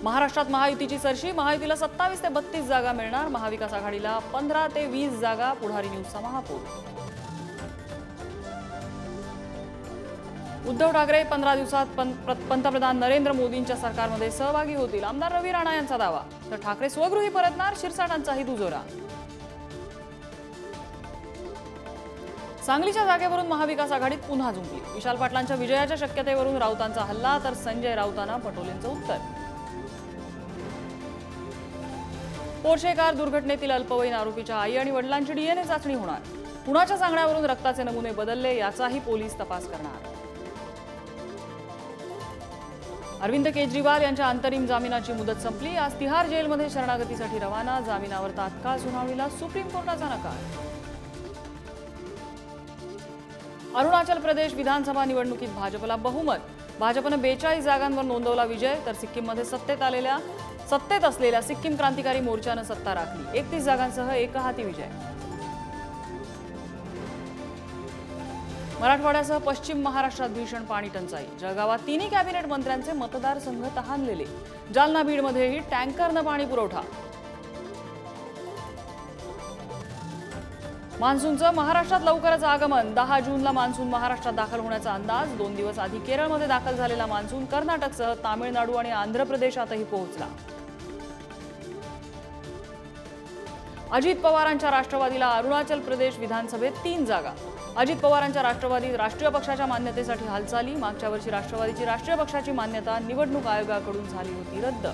महाराष्ट्रात महायुतीची सरशी, महायुतीला 27 ते 32 जागा मिळणार, महाविकास आघाडीला 15 ते 20 जागा, पुढारी न्यूजचा महापूर। उद्धव ठाकरे 15 दिवसात पंतप्रधान नरेंद्र मोदींच्या सरकारमध्ये सहभागी होतील, आमदार रवी राणा यांचा दावा। तर ठाकरे स्वगृही परतणार, शिरसाटांचाही दुजोरा। सांगलीच्या जागेवरून महाविकास आघाडीत पुन्हा झुंपली, विशाल पाटलांच्या विजयाच्या शक्यतेवरून राऊतांचा हल्ला, तर संजय राऊतांना पटोलेंचं उत्तर। पोर्शे कार दुर्घटनेतील अल्पवयीन आरोपीच्या आई आणि वडिलांची डीएनए चाचणी होणार, कुणाच्या सांगण्यावरून रक्ताचे नमुने बदलले याचाही पोलीस तपास करणार। अरविंद केजरीवाल यांच्या अंतरिम जामिनाची मुदत संपली, आज तिहार जेलमध्ये शरणागतीसाठी रवाना, जामिनावर तात्काळ सुनावणीला सुप्रीम कोर्टाचा नकार। अरुणाचल प्रदेश विधानसभा निवडणुकीत भाजपला बहुमत, भाजपने 42 जागांवर नोंदवला विजय, तर सिक्कीममध्ये सत्तेत असलेल्या सिक्कीम क्रांतिकारी मोर्चाने सत्ता राखली, 31 जागांसह एकहाती विजय। मराठवाड्यासह पश्चिम महाराष्ट्रात भीषण पाणी टंचाई, जळगावात तिन्ही कॅबिनेट मंत्र्यांचे मतदारसंघ तहानलेले, जालना बीडमध्येही टँकरनं पाणी पुरवठा। मान्सूनचं महाराष्ट्रात लवकरच आगमन, 10 जूनला मान्सून महाराष्ट्रात दाखल होण्याचा अंदाज, 2 दिवस आधी केरळमध्ये दाखल झालेला मान्सून कर्नाटकसह तामिळनाडू आणि आंध्र प्रदेशातही पोहोचला। अजित पवारांच्या राष्ट्रवादीला अरुणाचल प्रदेश विधानसभेत 3 जागा, अजित पवारांच्या राष्ट्रवादी राष्ट्रीय पक्षाच्या मान्यतेसाठी हालचाली, मागच्या वर्षी राष्ट्रवादीची राष्ट्रीय पक्षाची मान्यता निवडणूक आयोगाकडून झाली होती रद्द।